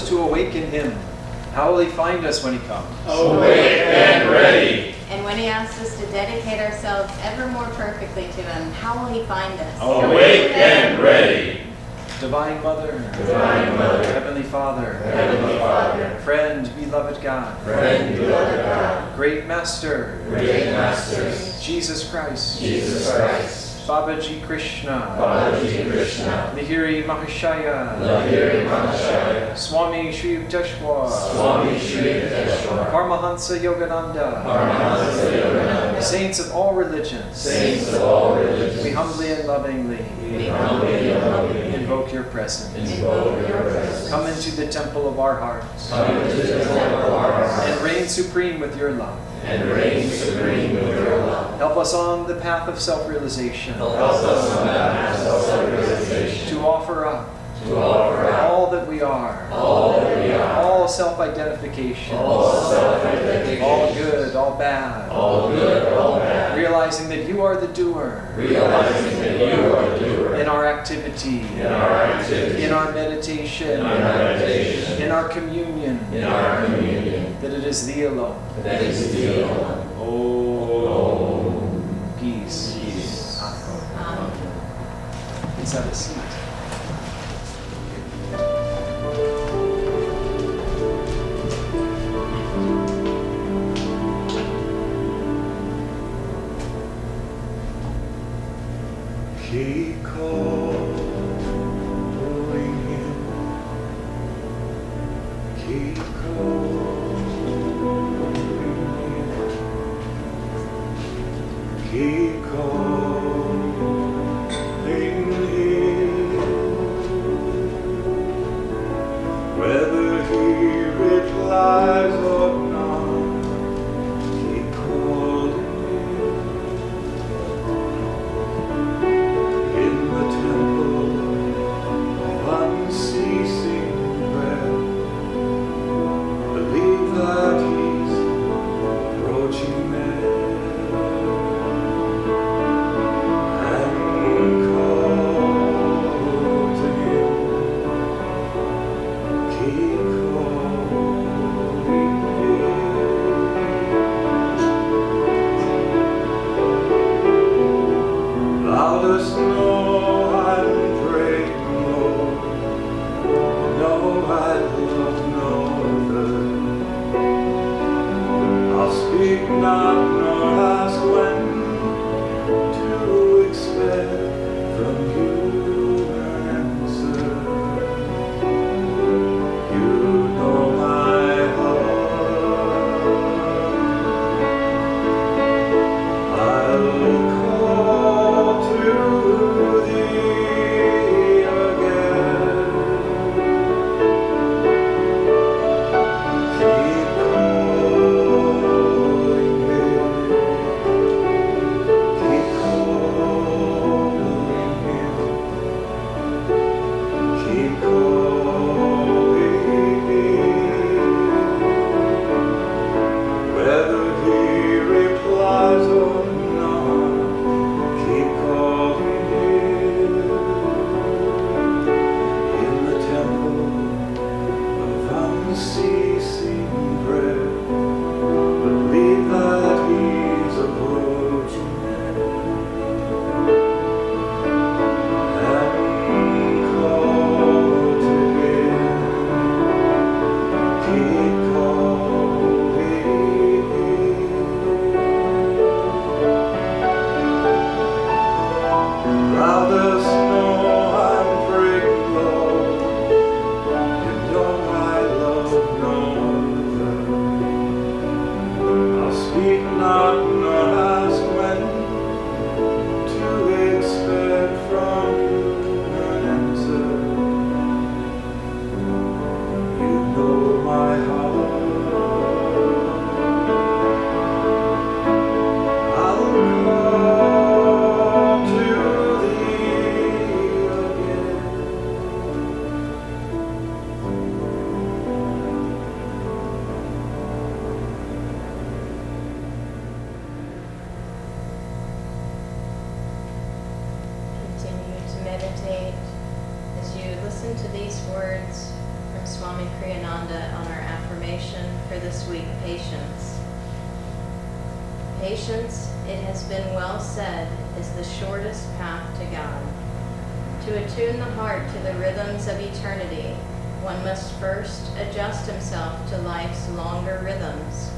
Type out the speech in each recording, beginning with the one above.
us to awaken him. How will he find us when he comes? Awake and ready. And when he asks us to dedicate ourselves ever more perfectly to him, how will he find us? Awake and ready. Divine Mother, Divine Mother, Heavenly Father, Heavenly Father, friend, beloved God, friend, beloved God, great Master, great Masters, Jesus Christ, Jesus Christ, Babaji Krishna, Babaji Krishna, Lahiri Mahashaya, Lahiri Mahashaya, Swami Shri Yukteswar, Swami Shri Yukteswar, Paramahansa Yogananda, Paramahansa Yogananda, saints of all religions, saints of all religions, we humbly and lovingly invoke your presence. invoke your presence. Come into the temple of our hearts Come into the temple of our hearts and reign supreme with your love. and reign supreme with your love. Help us on the path of self-realization Help us on that path of self-realization to offer up to offer out all that we are, all that we are, all self-identification, all self-identification, all good, all bad, all good, all bad, realizing that you are the doer realizing that you are the doer in our activity, in our activity, in our meditation, in our meditation, in our communion, in our communion, that it is thee alone. that is the alone. Oh, peace. Peace. Amen. Please have a seat. Keep calling him. Keep calling him. Keep calling him. Whether he replies or not, keep calling him. In the temple of unceasing prayer, believe that he's approaching there, and call to him. Keep calling him. Loudest know I'm praying, Lord. No, I love no other. I'll speak not, nor ask when to expect from you an answer. You know my heart. I'll call to thee again. Keep calling him. Keep calling him. Keep calling him. Whether he replies or not, keep calling him. In the temple of unceasing prayer, believe that he's approaching and call to him. Keep calling him. Loudest know I'm praying, Lord. You know I love no other. I'll speak not, nor ask when to expect from you an answer. You know my heart. I'll call to thee again. Continue to meditate as you listen to these words from Swami join Ananda on our affirmation for this week, patience. Patience, it has been well said, is the shortest path to God. To attune the heart to the rhythms of eternity, one must first adjust himself to life's longer rhythms.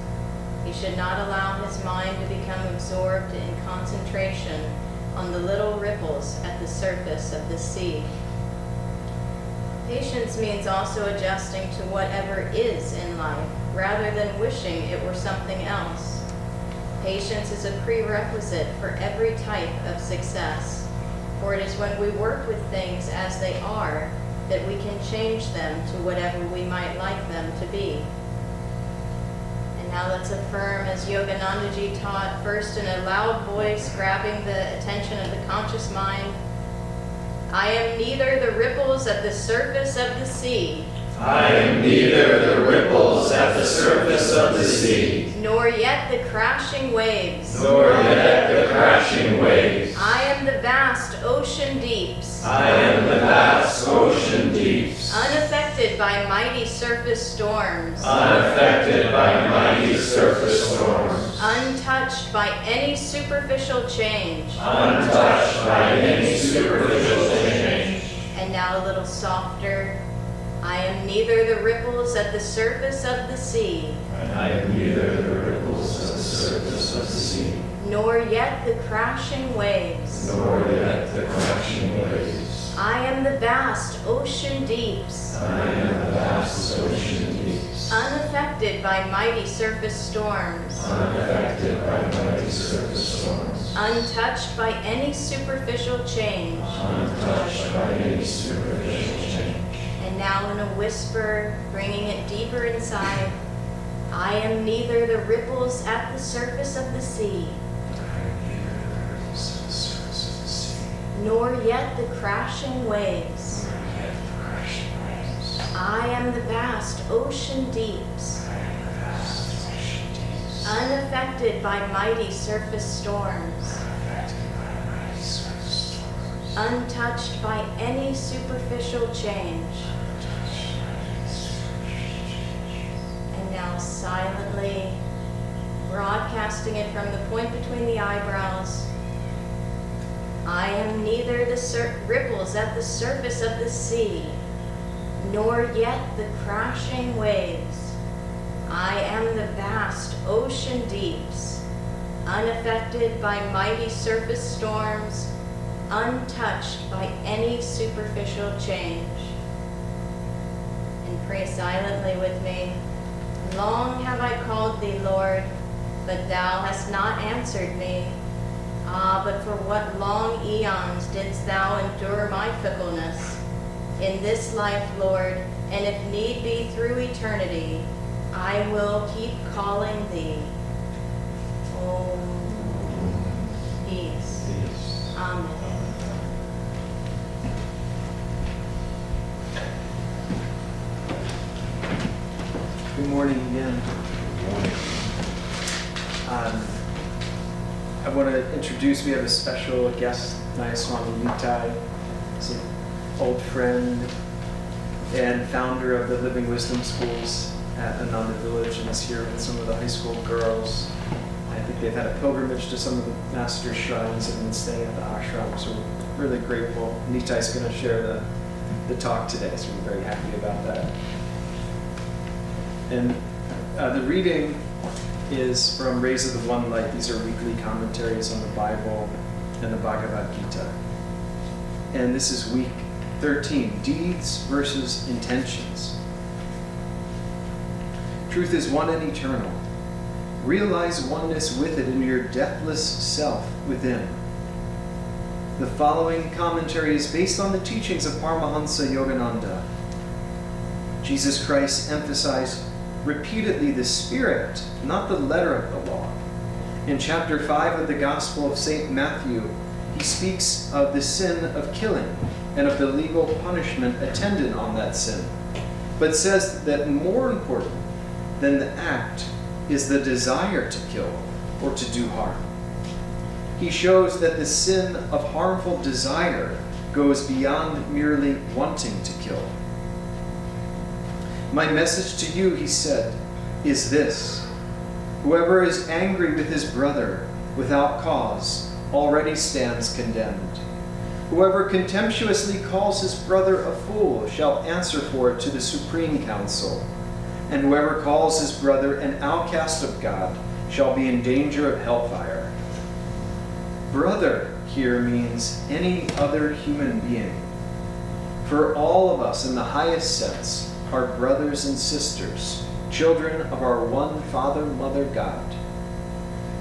He should not allow his mind to become absorbed in concentration on the little ripples at the surface of the sea. Patience means also adjusting to whatever is in life, rather than wishing it were something else. Patience is a prerequisite for every type of success, for it is when we work with things as they are that we can change them to whatever we might like them to be. And now let's affirm, as Yoganandaji taught, first in a loud voice, grabbing the attention of the conscious mind. I am neither the ripples at the surface of the sea, I am neither the ripples at the surface of the sea, nor yet the crashing waves. nor yet the crashing waves. I am the vast ocean deeps, I am the vast ocean deeps, unaffected by mighty surface storms, unaffected by mighty surface storms, untouched by any superficial change. untouched by any superficial change. And now a little softer. I am neither the ripples at the surface of the sea, I am neither the ripples at the surface of the sea, nor yet the crashing waves. nor yet the crashing waves. I am the vast ocean deeps, I am the vast ocean deeps, unaffected by mighty surface storms, unaffected by mighty surface storms, untouched by any superficial change. untouched by any superficial change. And now in a whisper, bringing it deeper inside, I am neither the ripples at the surface of the sea, nor yet the crashing waves. I am the vast ocean deeps, unaffected by mighty surface storms, untouched by any superficial change. And now silently, broadcasting it from the point between the eyebrows, I am neither the ripples at the surface of the sea, nor yet the crashing waves. I am the vast ocean deeps, unaffected by mighty surface storms, untouched by any superficial change. And pray silently with me. Long have I called thee, Lord, but thou hast not answered me. Ah, but for what long eons didst thou endure my fickleness? In this life, Lord, and if need be through eternity, I will keep calling thee. Om. Peace. Amen. Good morning again. I want to introduce, we have a special guest, Nitai. He's an old friend and founder of the Living Wisdom Schools at Ananda Village, and is here with some of the high school girls. I think they've had a pilgrimage to some of the master shrines and been staying at the ashram, so we're really grateful. Nitai's going to share the talk today, so we're very happy about that. And the reading is from Rays of the One Light. These are weekly commentaries on the Bible and the Bhagavad Gita. And this is week 13, Deeds versus Intentions. Truth is one and eternal. Realize oneness with it in your deathless self within. The following commentary is based on the teachings of Paramahansa Yogananda. Jesus Christ emphasized repeatedly the spirit, not the letter of the law. In chapter 5 of the Gospel of St. Matthew, he speaks of the sin of killing and of the legal punishment attendant on that sin, but says that more important than the act is the desire to kill or to do harm. He shows that the sin of harmful desire goes beyond merely wanting to kill. My message to you, he said, is this. Whoever is angry with his brother without cause already stands condemned. Whoever contemptuously calls his brother a fool shall answer for it to the Supreme Council. And whoever calls his brother an outcast of God shall be in danger of hellfire. Brother here means any other human being. For all of us in the highest sense are brothers and sisters, children of our one Father, Mother, God.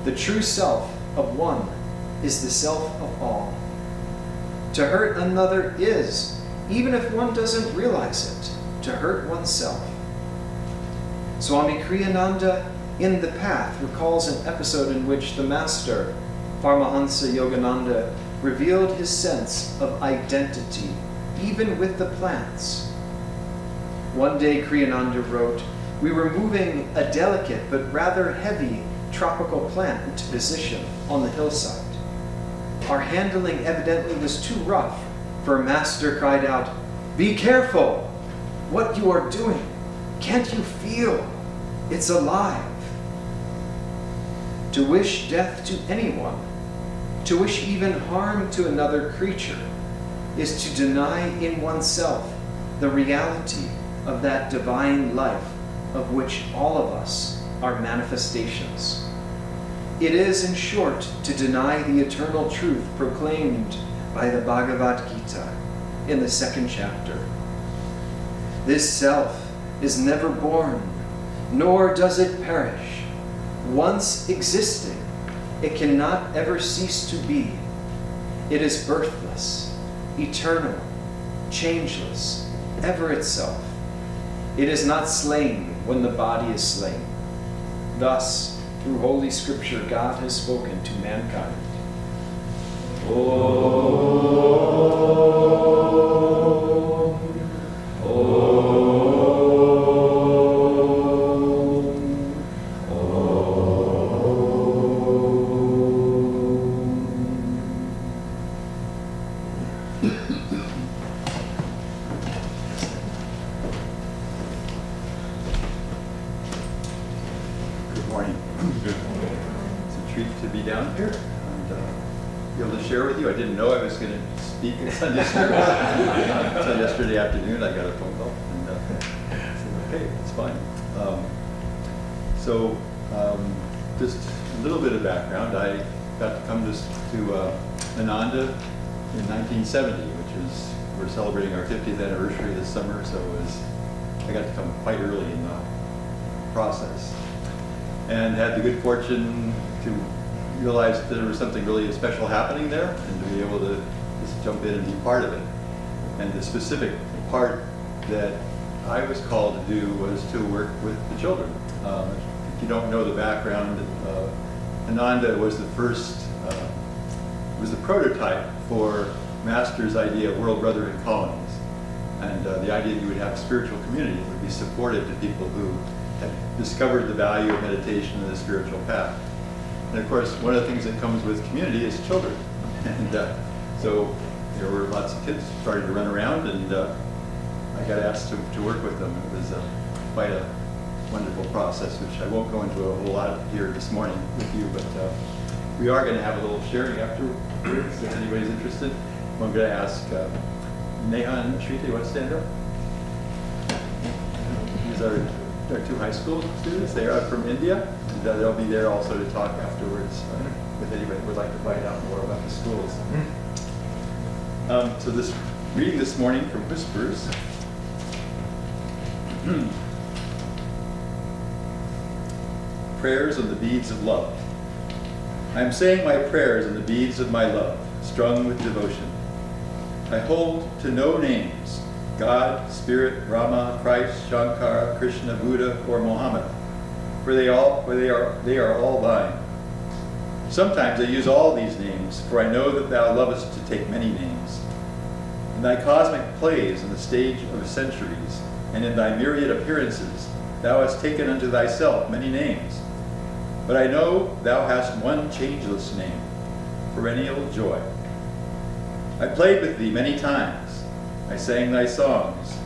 The true self of one is the self of all. To hurt another is, even if one doesn't realize it, to hurt oneself. Swami Kriyananda in The Path recalls an episode in which the master, Paramahansa Yogananda, revealed his sense of identity, even with the plants. One day Kriyananda wrote, "We were moving a delicate but rather heavy tropical plant into position on the hillside. Our handling evidently was too rough, for Master cried out, 'Be careful! What you are doing, can't you feel? It's alive!' To wish death to anyone, to wish even harm to another creature, is to deny in oneself the reality of that divine life of which all of us are manifestations. It is, in short, to deny the eternal truth proclaimed by the Bhagavad Gita in the 2nd chapter. This self is never born, nor does it perish. Once existing, it cannot ever cease to be. It is birthless, eternal, changeless, ever itself. It is not slain when the body is slain. Thus, through Holy Scripture, God has spoken to mankind. Good morning. It's a treat to be down here and be able to share with you. I didn't know I was going to speak at Sunday service until yesterday afternoon. I got a phone call and I said, okay, it's fine. Just a little bit of background. I got to come to Ananda in 1970, which is, we're celebrating our 50th anniversary this summer, so I got to come quite early in the process. And had the good fortune to realize that there was something really special happening there and to be able to just jump in and be part of it. And the specific part that I was called to do was to work with the children. If you don't know the background, Ananda was the first, was the prototype for Master's idea of world brotherhood colonies. And the idea that you would have a spiritual community that would be supportive to people who had discovered the value of meditation and the spiritual path. And of course, one of the things that comes with community is children. And so there were lots of kids starting to run around, and I got asked to work with them. It was quite a wonderful process, which I won't go into a whole lot here this morning with you, but we are going to have a little sharing afterwards if anybody's interested. I'm going to ask Neha and Shrita, you want to stand up? These are our 2 high school students. They are from India, and they'll be there also to talk afterwards if anybody would like to find out more about the schools. So this reading this morning from Whispers. Prayers and the beads of love. I am saying my prayers and the beads of my love, strung with devotion. I hold to no names, God, Spirit, Rama, Christ, Shankara, Krishna, Buddha, or Mohammed, for they are all thine. Sometimes I use all these names, for I know that thou lovest to take many names. In thy cosmic plays in the stage of centuries, and in thy myriad appearances, thou hast taken unto thyself many names. But I know thou hast one changeless name, perennial joy. I played with thee many times. I sang thy songs.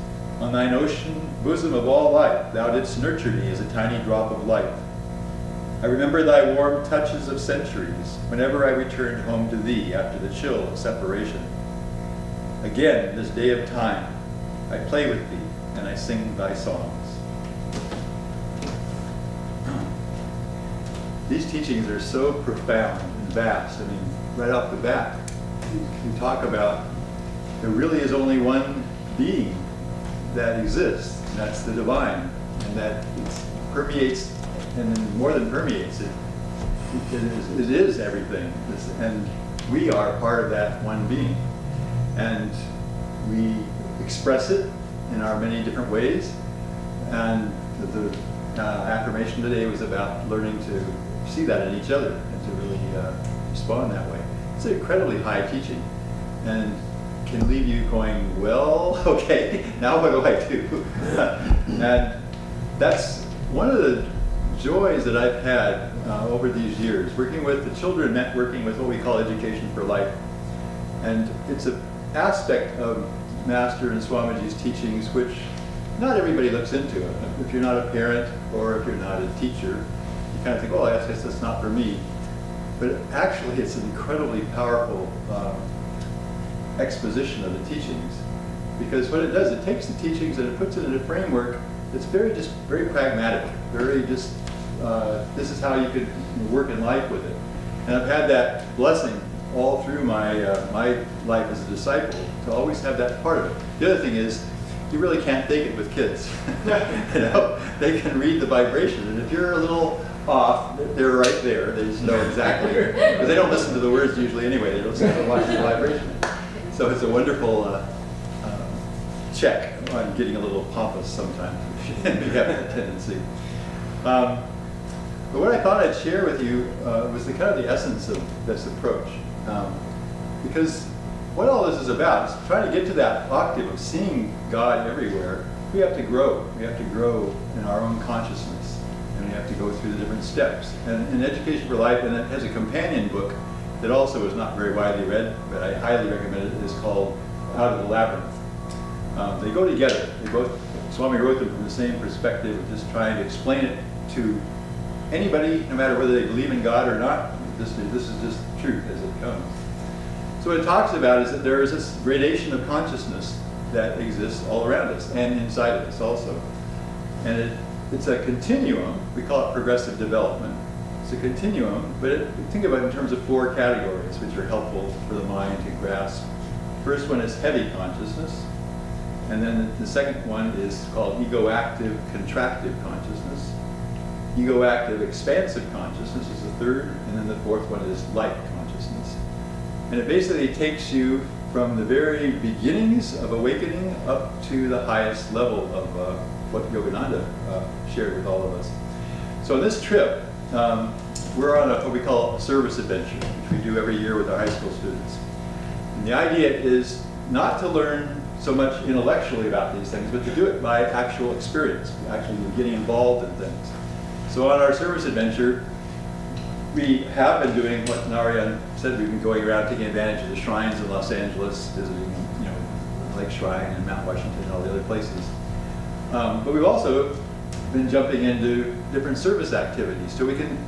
On thine ocean bosom of all life, thou didst nurture me as a tiny drop of light. I remember thy warm touches of centuries whenever I returned home to thee after the chill of separation. Again, this day of time, I play with thee and I sing thy songs. These teachings are so profound and vast. I mean, right off the bat, you talk about there really is only one being that exists, and that's the divine, and that it permeates, and then more than permeates, it is everything, and we are part of that one being, and we express it in our many different ways. And the affirmation today was about learning to see that in each other and to really respond that way. It's an incredibly high teaching, and can leave you going, well, okay, now what do I do? And that's one of the joys that I've had over these years, working with the children, working with what we call Education for Life. And it's an aspect of Master and Swamiji's teachings which not everybody looks into. If you're not a parent or if you're not a teacher, you kind of think, oh, I guess that's not for me. But actually, it's an incredibly powerful exposition of the teachings, because what it does, it takes the teachings and it puts it in a framework that's very pragmatic, very just this is how you could work in life with it. And I've had that blessing all through my my life as a disciple to always have that part of it. The other thing is, you really can't fake it with kids. You know, they can read the vibration, and if you're a little off, they're right there. They just know exactly, because they don't listen to the words usually anyway. They don't watch the vibration. So it's a wonderful check on getting a little pompous sometimes, if you have that tendency. But what I thought I'd share with you was the kind of the essence of this approach. Because what all this is about is trying to get to that octave of seeing God everywhere. We have to grow. We have to grow in our own consciousness, and we have to go through the different steps. And in Education for Life, and it has a companion book that also is not very widely read, but I highly recommend it, is called Out of the Labyrinth. They go together. They both, Swami wrote them from the same perspective of just trying to explain it to anybody, no matter whether they believe in God or not. This is just truth as it comes. So what it talks about is that there is this gradation of consciousness that exists all around us and inside of us also. And it's a continuum. We call it progressive development. It's a continuum, but think about it in terms of 4 categories, which are helpful for the mind to grasp. First one is heavy consciousness, and then the second one is called egoactive contractive consciousness. Egoactive expansive consciousness is the third, and then the fourth one is light consciousness. And it basically takes you from the very beginnings of awakening up to the highest level of what Yogananda shared with all of us. So on this trip, we're on what we call a service adventure, which we do every year with our high school students. And the idea is not to learn so much intellectually about these things, but to do it by actual experience, actually getting involved in things. So on our service adventure, we have been doing what Narayan said. We've been going around taking advantage of the shrines in Los Angeles, visiting, Lake Shrine and Mount Washington and all the other places. But we've also been jumping into different service activities so we can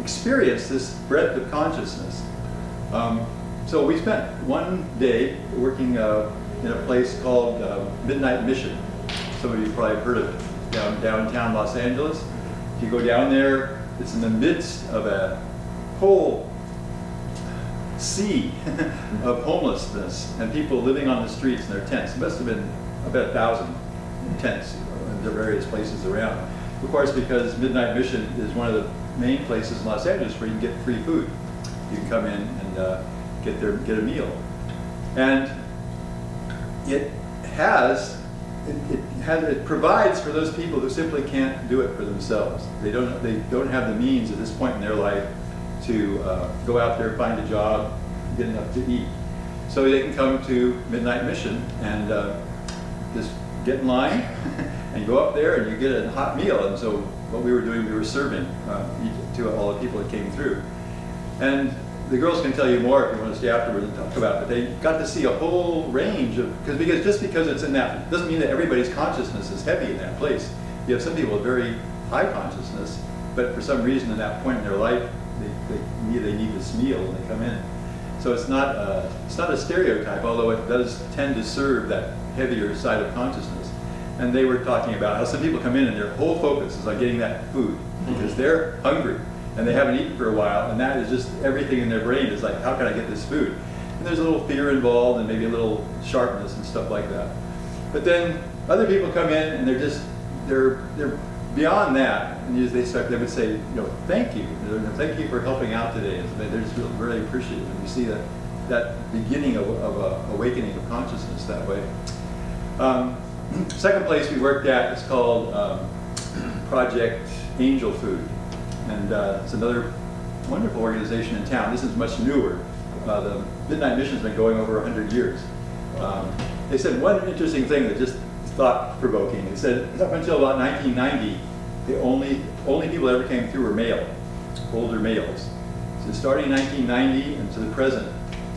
experience this breadth of consciousness. So we spent one day working in a place called Midnight Mission. Some of you probably have heard of it, downtown Los Angeles. If you go down there, it's in the midst of a whole sea of homelessness and people living on the streets in their tents. It must have been about 1,000 tents in the various places around. Of course, because Midnight Mission is one of the main places in Los Angeles where you can get free food. You can come in and get a meal. And it provides for those people who simply can't do it for themselves. They don't have the means at this point in their life to go out there, find a job, get enough to eat. So they can come to Midnight Mission and just get in line and go up there and you get a hot meal. And so what we were doing, we were serving to all the people that came through. And the girls can tell you more if you want to stay afterwards and talk about it, but they got to see a whole range of, because just because it's in that, doesn't mean that everybody's consciousness is heavy in that place. You have some people with very high consciousness, but for some reason at that point in their life, they need this meal when they come in. So it's not a stereotype, although it does tend to serve that heavier side of consciousness. And they were talking about how some people come in and their whole focus is on getting that food because they're hungry and they haven't eaten for a while, and that is just everything in their brain is like, how can I get this food? And there's a little fear involved and maybe a little sharpness and stuff like that. But then other people come in and they're beyond that, and they would say, thank you. Thank you for helping out today. They're just really appreciative. And you see that beginning of a awakening of consciousness that way. Second place we worked at is called Project Angel Food. And it's another wonderful organization in town. This is much newer. The Midnight Mission's been going over 100 years. They said one interesting thing that just thought-provoking. They said up until about 1990, the only people that ever came through were male, older males. So starting in 1990 and to the present,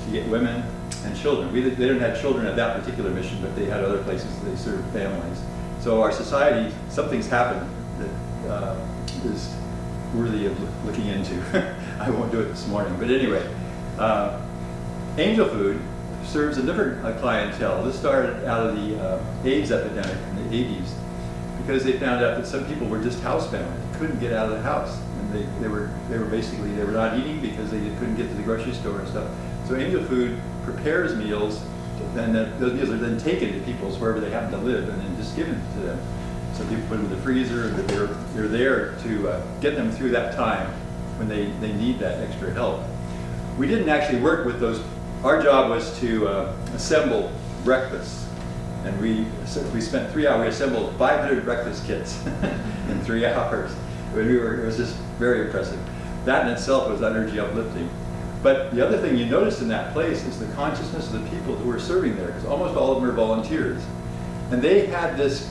you get women and children. They didn't have children at that particular mission, but they had other places they served families. So our society, something's happened that is worthy of looking into. I won't do it this morning, but anyway, Angel Food serves a different clientele. This started out of the AIDS epidemic in the 80s because they found out that some people were just housebound. They couldn't get out of the house, and they were not eating because they couldn't get to the grocery store and stuff. So Angel Food prepares meals, and those meals are then taken to people's wherever they happen to live, and then just given to them. So people put them in the freezer, and they're there to get them through that time when they need that extra help. We didn't actually work with those. Our job was to assemble breakfasts, and we spent 3 hours. We assembled 500 breakfast kits in 3 hours. It was just very impressive. That in itself was energy uplifting. But the other thing you noticed in that place is the consciousness of the people who were serving there, because almost all of them are volunteers, and they had this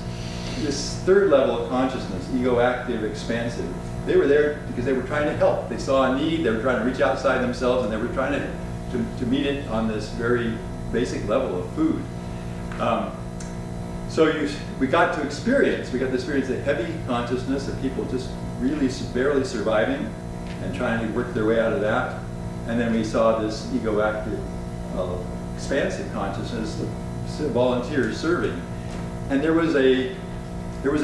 third level of consciousness, ego-active, expansive. They were there because they were trying to help. They saw a need. They were trying to reach outside themselves, and they were trying to meet it on this very basic level of food. We got to experience a heavy consciousness of people just really barely surviving and trying to work their way out of that. And then we saw this ego-active, expansive consciousness of volunteers serving. And there was a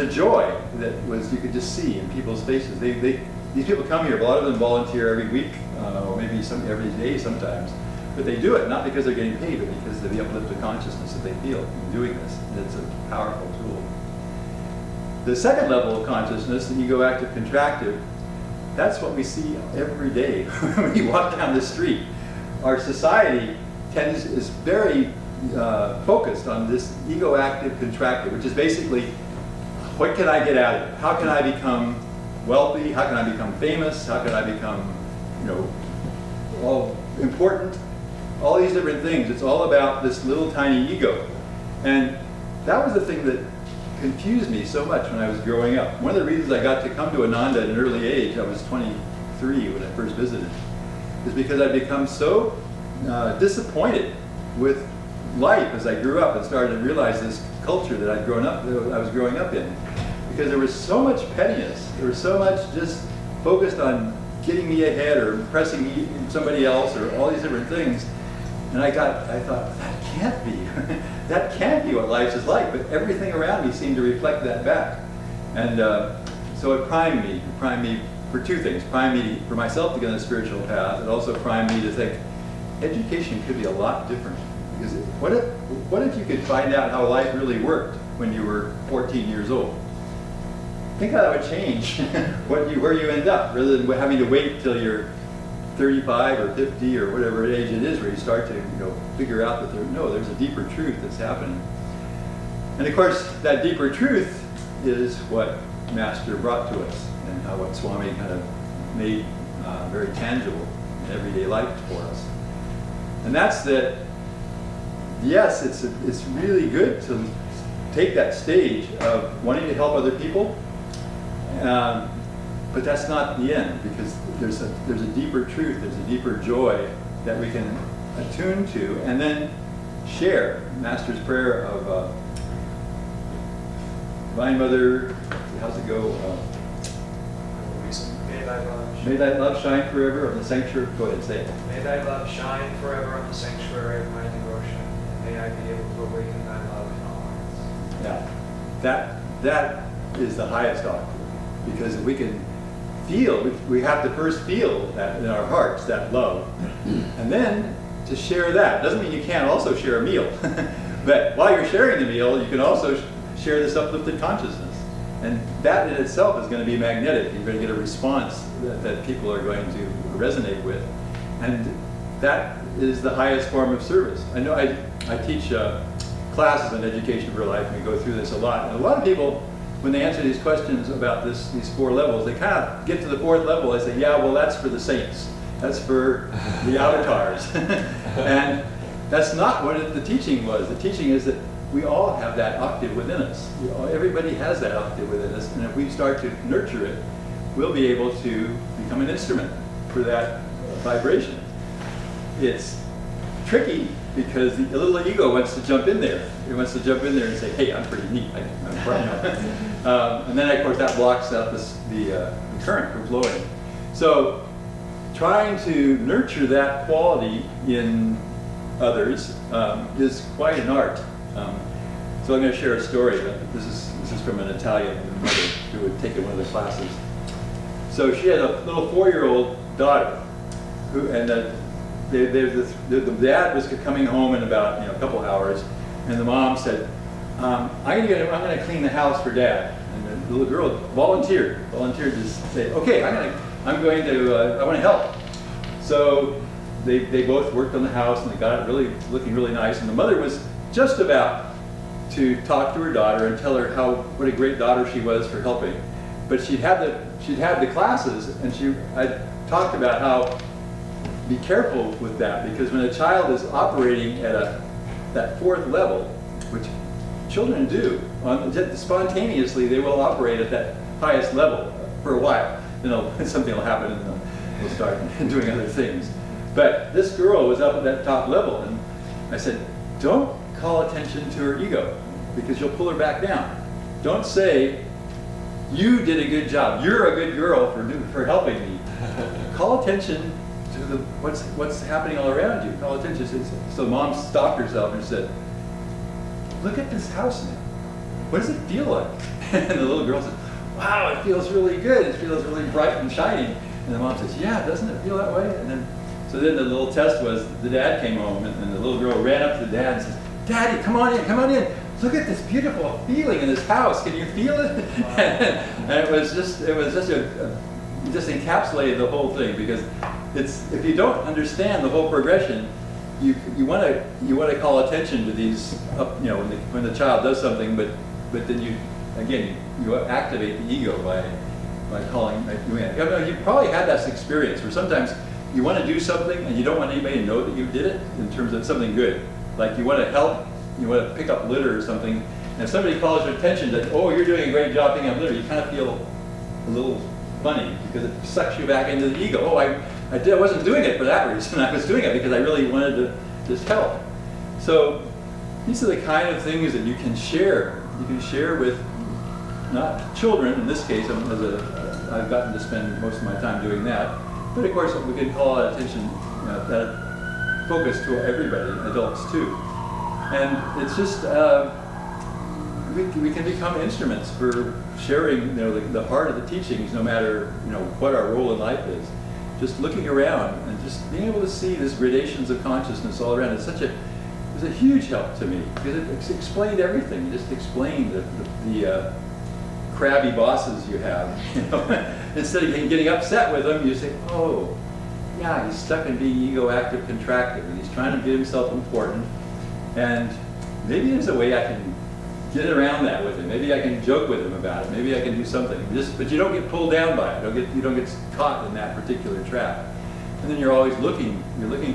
joy that you could just see in people's faces. These people come here, a lot of them volunteer every week, or maybe every day sometimes. But they do it not because they're getting paid, but because of the uplifted consciousness that they feel in doing this. And it's a powerful tool. The second level of consciousness, the ego-active contractive, that's what we see every day when you walk down the street. Our society is very focused on this ego-active contractive, which is basically, what can I get out of it? How can I become wealthy? How can I become famous? How can I become, all important? All these different things. It's all about this little tiny ego. And that was the thing that confused me so much when I was growing up. One of the reasons I got to come to Ananda at an early age, I was 23 when I first visited, is because I'd become so disappointed with life as I grew up and started to realize this culture that I was growing up in. Because there was so much pettiness, there was so much just focused on getting me ahead or impressing somebody else or all these different things. And I thought, that can't be. That can't be what life is like. But everything around me seemed to reflect that back. And so it primed me for two things. Primed me for myself to get on a spiritual path. It also primed me to think, education could be a lot different. Because what if you could find out how life really worked when you were 14 years old? Think how that would change where you end up, rather than having to wait till you're 35 or 50 or whatever age it is where you start to figure out that there's a deeper truth that's happening. And of course, that deeper truth is what Master brought to us and what Swami kind of made very tangible in everyday life for us. And that's that, yes, it's really good to take that stage of wanting to help other people, but But that's not the end, because there's a deeper truth, there's a deeper joy that we can attune to and then share. Master's prayer of Divine Mother, how's it go? May thy love May thy love shine forever on the sanctuary. Go ahead, say it. May thy love shine forever on the sanctuary of my devotion, and may I be able to awaken thy love in all hearts. Yeah, that is the highest octave, because if we can feel, we have to first feel that in our hearts, that love, and then to share that. Doesn't mean you can't also share a meal, but while you're sharing the meal, you can also share this uplifted consciousness. And that in itself is going to be magnetic. You're going to get a response that people are going to resonate with. And that is the highest form of service. I know I teach classes on education for life, and we go through this a lot. And a lot of people, when they answer these questions about these 4 levels, they kind of get to the 4th level, they say, yeah, well, that's for the saints. That's for the avatars. And that's not what the teaching was. The teaching is that we all have that octave within us. Everybody has that octave within us, and if we start to nurture it, we'll be able to become an instrument for that vibration. It's tricky because the little ego wants to jump in there. It wants to jump in there and say, hey, I'm pretty neat. I'm bright. And then, of course, that blocks out the current from flowing. So trying to nurture that quality in others is quite an art. So I'm going to share a story. This is from an Italian mother who had taken one of the classes. So she had a little 4-year-old daughter, and the dad was coming home in about a couple hours, and the mom said, I'm going to clean the house for Dad. And the little girl volunteered to say, okay, I want to help. So they both worked on the house, and they got it looking really nice. And the mother was just about to talk to her daughter and tell her what a great daughter she was for helping. But she'd had the classes, and I talked about how be careful with that, because when a child is operating at that 4th level, which children do, spontaneously they will operate at that highest level for a while. Something will happen and they'll start doing other things. But this girl was up at that top level, and I said, don't call attention to her ego, because you'll pull her back down. Don't say, you did a good job, you're a good girl for helping me. Call attention to what's happening all around you. Call attention. So mom stopped herself and said, look at this house now. What does it feel like? And the little girl said, wow, it feels really good. It feels really bright and shiny. And the mom says, yeah, doesn't it feel that way? So then the little test was, the dad came home, and the little girl ran up to the dad and says, Daddy, come on in. Look at this beautiful feeling in this house. Can you feel it? Wow. And it just encapsulated the whole thing, because if you don't understand the whole progression, you want to call attention to these, when the child does something, but then you activate the ego by calling. You probably had that experience where sometimes you want to do something and you don't want anybody to know that you did it, in terms of something good. Like you want to help, you want to pick up litter or something, and if somebody calls your attention that, oh, you're doing a great job picking up litter, you kind of feel a little funny, because it sucks you back into the ego. Oh, I wasn't doing it for that reason. I was doing it because I really wanted to just help. So these are the kind of things that you can share. You can share with not children, in this case, I've gotten to spend most of my time doing that. But of course, we can call attention, that focus to everybody, adults too. And it's just, we can become instruments for sharing, the heart of the teachings, no matter, what our role in life is. Just looking around and just being able to see these gradations of consciousness all around. It's a huge help to me, because it explained everything. It just explained the crabby bosses you have. Instead of getting upset with them, you say, oh, yeah, he's stuck in being ego active contractive, and he's trying to get himself important. And maybe there's a way I can get around that with him. Maybe I can joke with him about it. Maybe I can do something. But you don't get pulled down by it. You don't get caught in that particular trap. And then you're always looking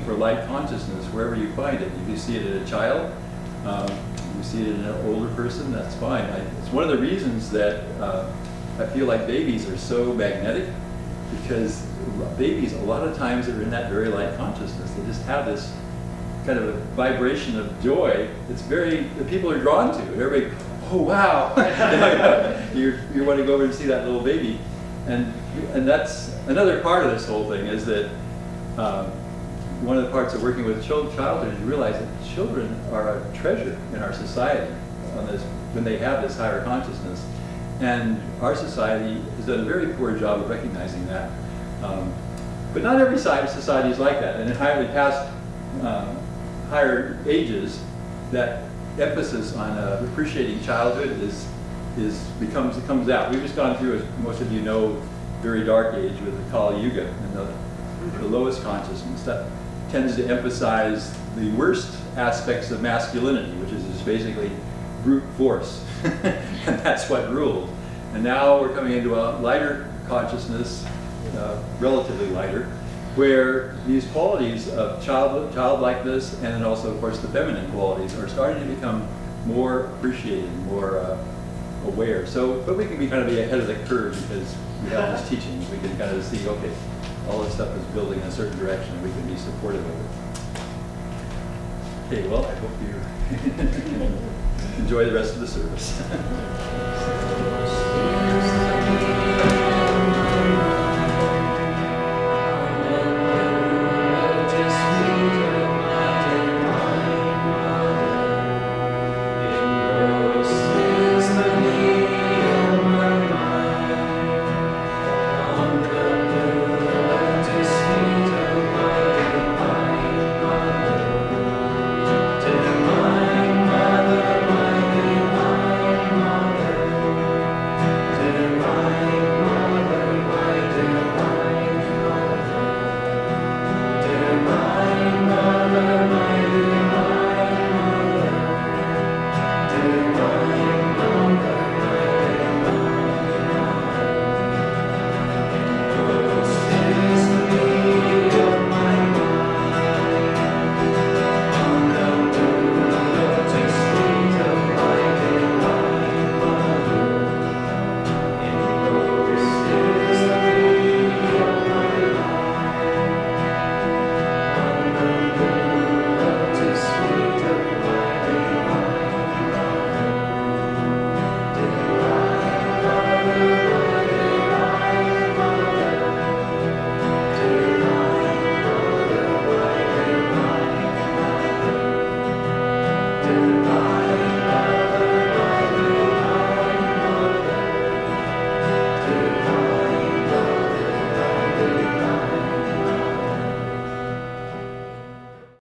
for light consciousness wherever you find it. If you see it in a child, you see it in an older person, that's fine. It's one of the reasons that I feel like babies are so magnetic because babies a lot of times are in that very light consciousness. They just have this kind of a vibration of joy. It's very, that people are drawn to. Everybody, oh wow, you want to go over and see that little baby. And that's another part of this whole thing is that one of the parts of working with childhood is you realize that children are a treasure in our society on this, when they have this higher consciousness. And our society has done a very poor job of recognizing that. But not every society is like that. And in highly past, higher ages, that emphasis on appreciating childhood comes out. We've just gone through, as most of you know, very dark age with the Kali Yuga and the lowest consciousness. That tends to emphasize the worst aspects of masculinity, which is just basically brute force. And that's what ruled. And now we're coming into a lighter consciousness, relatively lighter, where these qualities of childlikeness and then also, of course, the feminine qualities are starting to become more appreciated, more aware. So, but we can be kind of ahead of the curve because we have this teaching. We can kind of see, okay, all this stuff is building in a certain direction, and we can be supportive of it. Okay, well, I hope you enjoy the rest of the service.